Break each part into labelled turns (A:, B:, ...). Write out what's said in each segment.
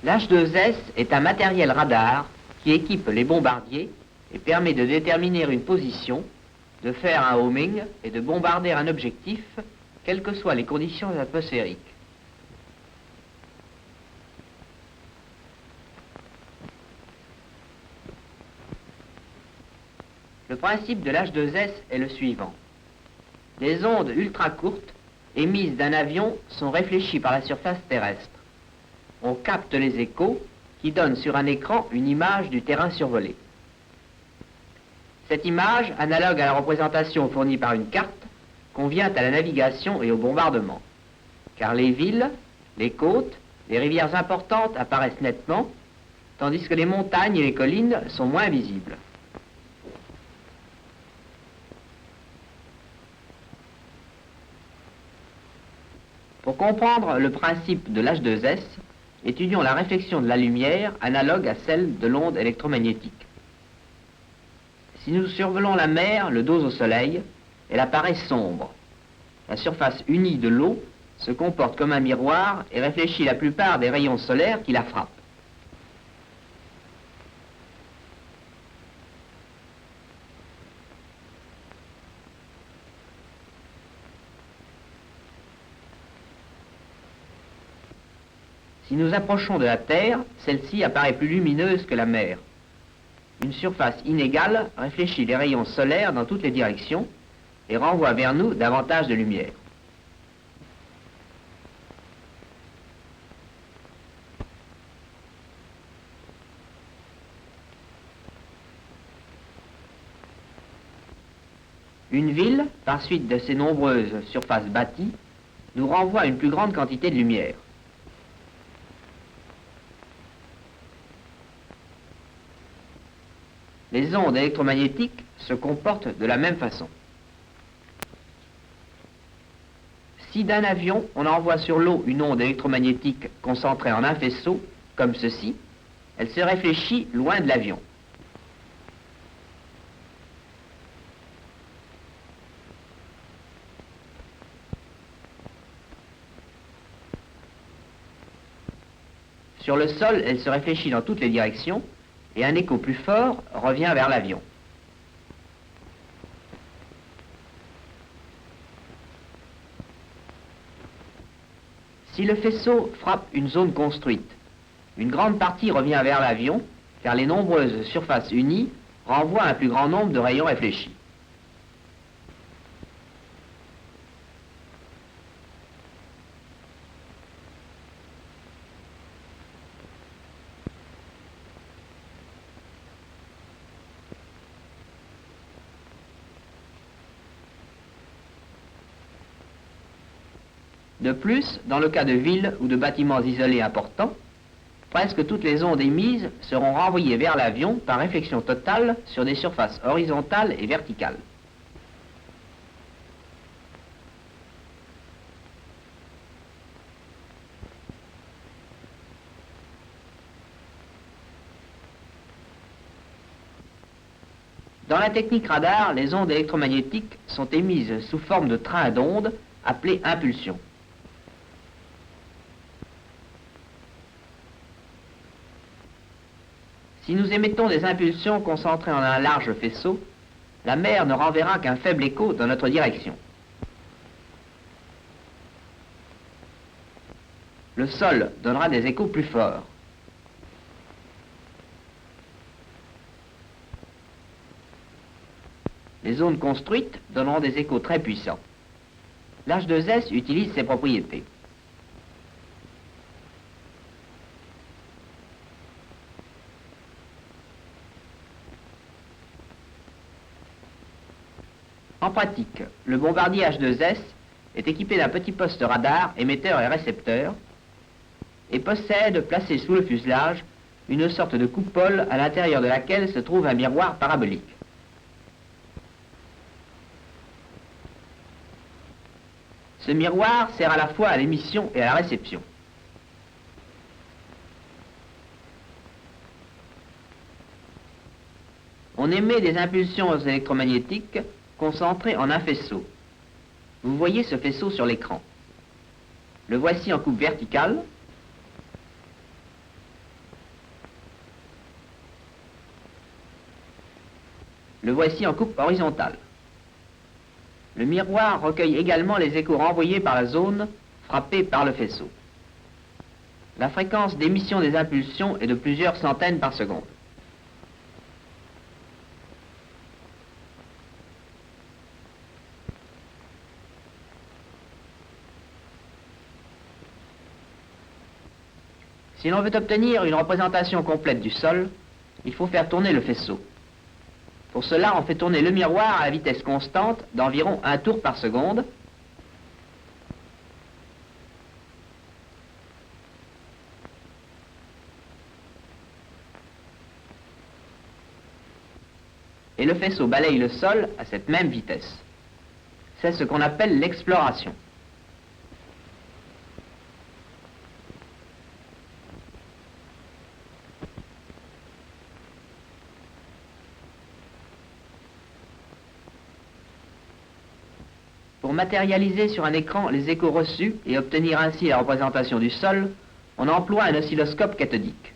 A: L'H2S est un matériel radar qui équipe les bombardiers et permet de déterminer une position, de faire un homing et de bombarder un objectif, quelles que soient les conditions atmosphériques. Le principe de l'H2S est le suivant. Les ondes ultra courtes émises d'un avion sont réfléchies par la surface terrestre. On capte les échos qui donnent sur un écran une image du terrain survolé. Cette image, analogue à la représentation fournie par une carte, convient à la navigation et au bombardement, car les villes, les côtes, les rivières importantes apparaissent nettement, tandis que les montagnes et les collines sont moins visibles. Pour comprendre le principe de l'H2S, étudions la réflexion de la lumière analogue à celle de l'onde électromagnétique. Si nous survolons la mer, le dos au soleil, elle apparaît sombre. La surface unie de l'eau se comporte comme un miroir et réfléchit la plupart des rayons solaires qui la frappent. Si nous approchons de la Terre, celle-ci apparaît plus lumineuse que la mer. Une surface inégale réfléchit les rayons solaires dans toutes les directions et renvoie vers nous davantage de lumière. Une ville, par suite de ses nombreuses surfaces bâties, nous renvoie une plus grande quantité de lumière. Les ondes électromagnétiques se comportent de la même façon. Si d'un avion, on envoie sur l'eau une onde électromagnétique concentrée en un faisceau, comme ceci, elle se réfléchit loin de l'avion. Sur le sol, elle se réfléchit dans toutes les directions, et un écho plus fort revient vers l'avion. Si le faisceau frappe une zone construite, une grande partie revient vers l'avion, car les nombreuses surfaces unies renvoient un plus grand nombre de rayons réfléchis. De plus, dans le cas de villes ou de bâtiments isolés importants, presque toutes les ondes émises seront renvoyées vers l'avion par réflexion totale sur des surfaces horizontales et verticales. Dans la technique radar, les ondes électromagnétiques sont émises sous forme de trains d'ondes appelés impulsions. Si nous émettons des impulsions concentrées en un large faisceau, la mer ne renverra qu'un faible écho dans notre direction. Le sol donnera des échos plus forts. Les zones construites donneront des échos très puissants. L'H2S utilise ces propriétés. En pratique, le bombardier H2S est équipé d'un petit poste radar, émetteur et récepteur, et possède, placé sous le fuselage, une sorte de coupole à l'intérieur de laquelle se trouve un miroir parabolique. Ce miroir sert à la fois à l'émission et à la réception. On émet des impulsions électromagnétiques concentrées en un faisceau. Vous voyez ce faisceau sur l'écran. Le voici en coupe verticale. Le voici en coupe horizontale. Le miroir recueille également les échos renvoyés par la zone frappée par le faisceau. La fréquence d'émission des impulsions est de plusieurs centaines par seconde. Si l'on veut obtenir une représentation complète du sol, il faut faire tourner le faisceau. Pour cela, on fait tourner le miroir à la vitesse constante d'environ 1 tour par seconde. Et le faisceau balaye le sol à cette même vitesse. C'est ce qu'on appelle l'exploration. Pour matérialiser sur un écran les échos reçus et obtenir ainsi la représentation du sol, on emploie un oscilloscope cathodique.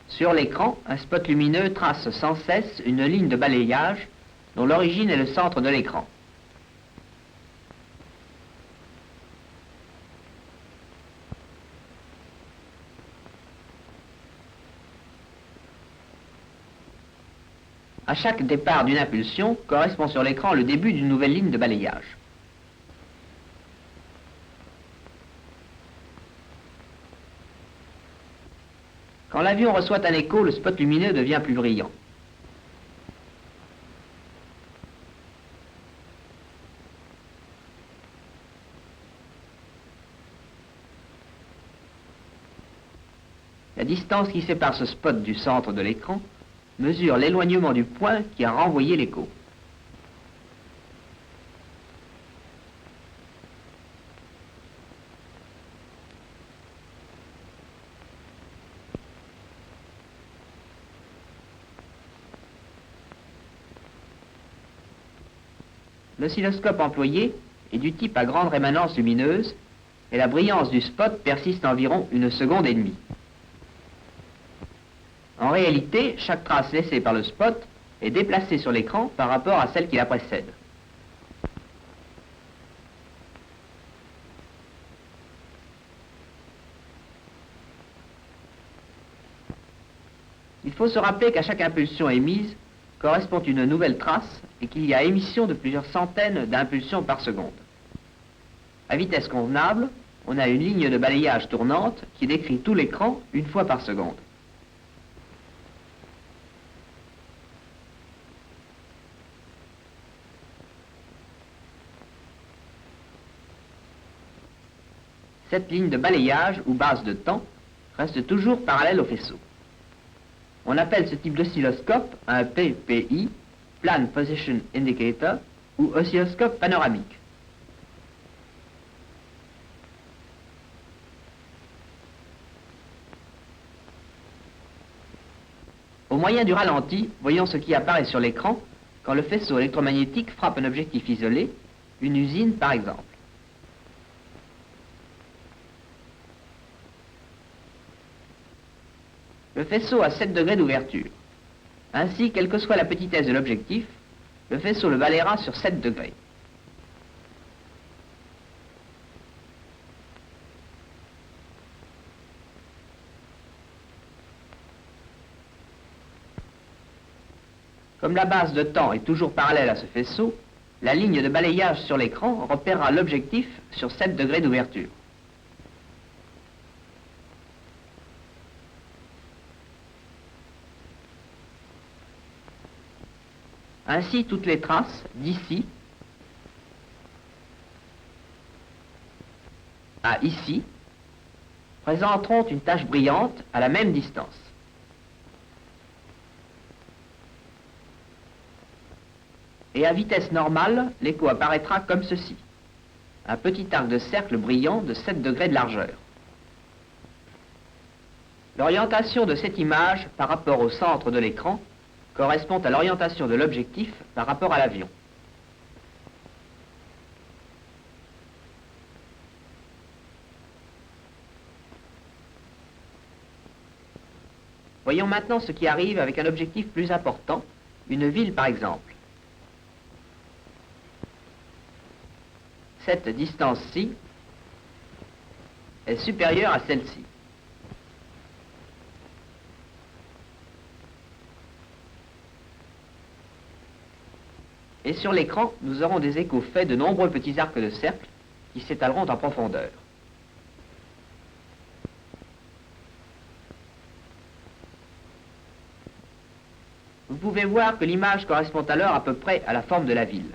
A: Sur l'écran, un spot lumineux trace sans cesse une ligne de balayage dont l'origine est le centre de l'écran. À chaque départ d'une impulsion correspond sur l'écran le début d'une nouvelle ligne de balayage. Quand l'avion reçoit un écho, le spot lumineux devient plus brillant. La distance qui sépare ce spot du centre de l'écran mesure l'éloignement du point qui a renvoyé l'écho. L'oscilloscope employé est du type à grande rémanence lumineuse et la brillance du spot persiste environ 1 seconde et demie. En réalité, chaque trace laissée par le spot est déplacée sur l'écran par rapport à celle qui la précède. Il faut se rappeler qu'à chaque impulsion émise correspond une nouvelle trace et qu'il y a émission de plusieurs centaines d'impulsions par seconde. À vitesse convenable, on a une ligne de balayage tournante qui décrit tout l'écran 1 fois par seconde. Cette ligne de balayage ou base de temps reste toujours parallèle au faisceau. On appelle ce type d'oscilloscope un PPI, Plan Position Indicator, ou oscilloscope panoramique. Au moyen du ralenti, voyons ce qui apparaît sur l'écran quand le faisceau électromagnétique frappe un objectif isolé, une usine par exemple. Le faisceau a 7 degrés d'ouverture. Ainsi, quelle que soit la petitesse de l'objectif, le faisceau le balayera sur 7 degrés. Comme la base de temps est toujours parallèle à ce faisceau, la ligne de balayage sur l'écran repérera l'objectif sur 7 degrés d'ouverture. Ainsi, toutes les traces d'ici à ici présenteront une tache brillante à la même distance. Et à vitesse normale, l'écho apparaîtra comme ceci. Un petit arc de cercle brillant de 7 degrés de largeur. L'orientation de cette image par rapport au centre de l'écran correspond à l'orientation de l'objectif par rapport à l'avion. Voyons maintenant ce qui arrive avec un objectif plus important, une ville par exemple. Cette distance-ci est supérieure à celle-ci. Et sur l'écran, nous aurons des échos faits de nombreux petits arcs de cercle qui s'étaleront en profondeur. Vous pouvez voir que l'image correspond alors à peu près à la forme de la ville.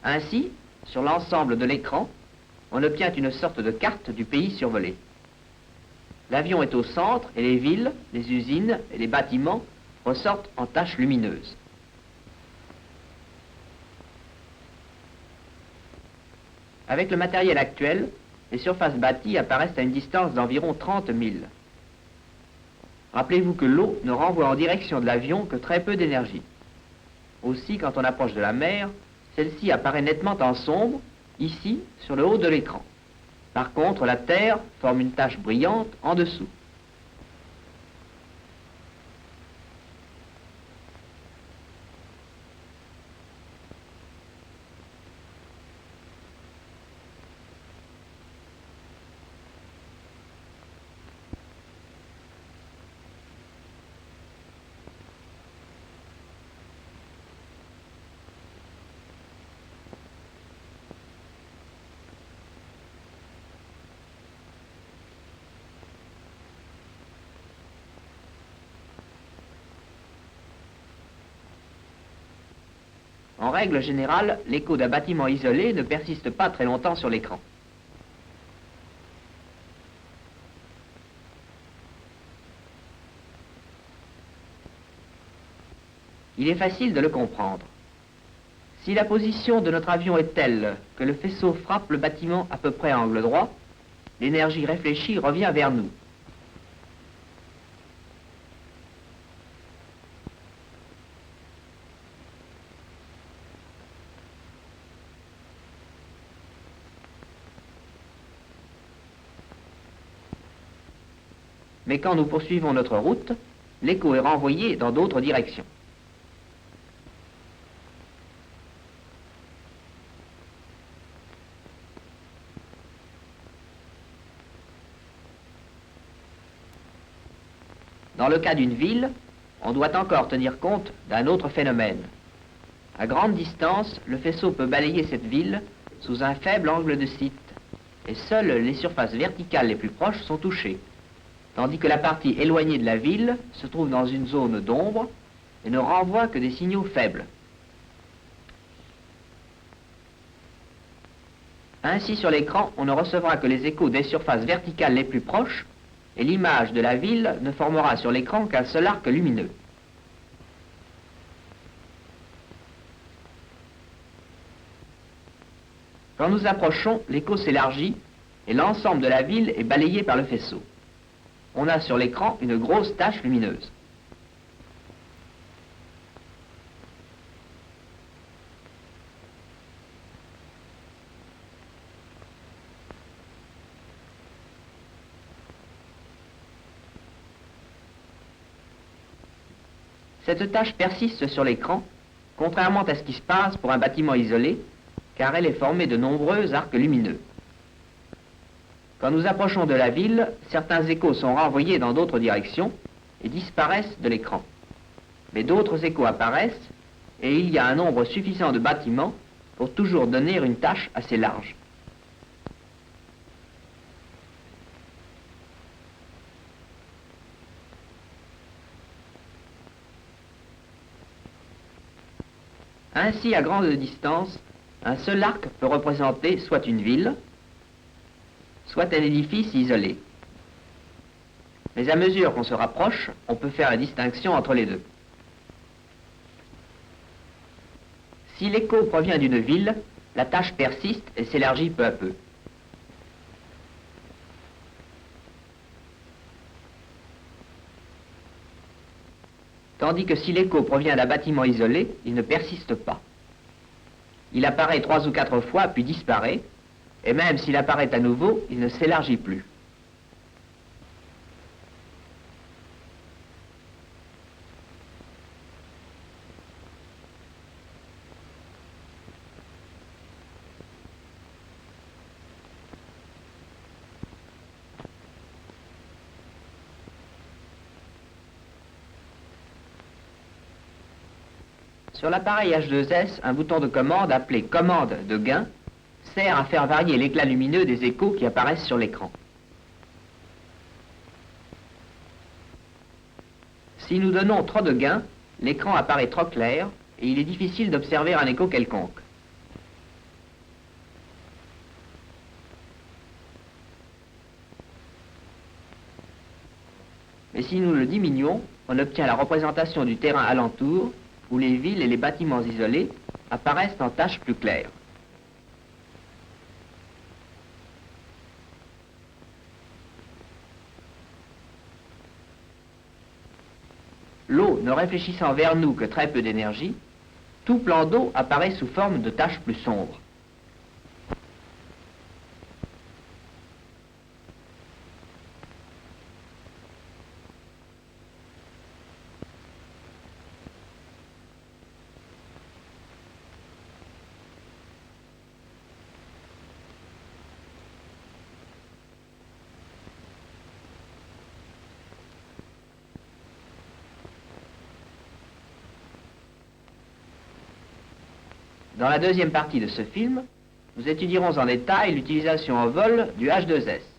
A: Ainsi, sur l'ensemble de l'écran, on obtient une sorte de carte du pays survolé. L'avion est au centre et les villes, les usines et les bâtiments ressortent en taches lumineuses. Avec le matériel actuel, les surfaces bâties apparaissent à une distance d'environ 30 000. Rappelez-vous que l'eau ne renvoie en direction de l'avion que très peu d'énergie. Aussi, quand on approche de la mer, celle-ci apparaît nettement en sombre, ici, sur le haut de l'écran. Par contre, la Terre forme une tache brillante en dessous. En règle générale, l'écho d'un bâtiment isolé ne persiste pas très longtemps sur l'écran. Il est facile de le comprendre. Si la position de notre avion est telle que le faisceau frappe le bâtiment à peu près à angle droit, l'énergie réfléchie revient vers nous. Mais quand nous poursuivons notre route, l'écho est renvoyé dans d'autres directions. Dans le cas d'une ville, on doit encore tenir compte d'un autre phénomène. À grande distance, le faisceau peut balayer cette ville sous un faible angle de site, et seules les surfaces verticales les plus proches sont touchées, tandis que la partie éloignée de la ville se trouve dans une zone d'ombre et ne renvoie que des signaux faibles. Ainsi, sur l'écran, on ne recevra que les échos des surfaces verticales les plus proches, et l'image de la ville ne formera sur l'écran qu'un seul arc lumineux. Quand nous approchons, l'écho s'élargit et l'ensemble de la ville est balayé par le faisceau. On a sur l'écran une grosse tache lumineuse. Cette tache persiste sur l'écran, contrairement à ce qui se passe pour un bâtiment isolé, car elle est formée de nombreux arcs lumineux. Quand nous approchons de la ville, certains échos sont renvoyés dans d'autres directions et disparaissent de l'écran. Mais d'autres échos apparaissent et il y a un nombre suffisant de bâtiments pour toujours donner une tache assez large. Ainsi, à grande distance, un seul arc peut représenter soit une ville, soit un édifice isolé. Mais à mesure qu'on se rapproche, on peut faire la distinction entre les deux. Si l'écho provient d'une ville, la tache persiste et s'élargit peu à peu. Tandis que si l'écho provient d'un bâtiment isolé, il ne persiste pas. Il apparaît 3 ou 4 fois, puis disparaît, et même s'il apparaît à nouveau, il ne s'élargit plus. Sur l'appareil H2S, un bouton de commande appelé commande de gain sert à faire varier l'éclat lumineux des échos qui apparaissent sur l'écran. Si nous donnons trop de gain, l'écran apparaît trop clair et il est difficile d'observer un écho quelconque. Mais si nous le diminuons, on obtient la représentation du terrain alentour, où les villes et les bâtiments isolés apparaissent en taches plus claires. L'eau ne réfléchissant vers nous que très peu d'énergie, tout plan d'eau apparaît sous forme de taches plus sombres. Dans la deuxième partie de ce film, nous étudierons en détail l'utilisation en vol du H2S.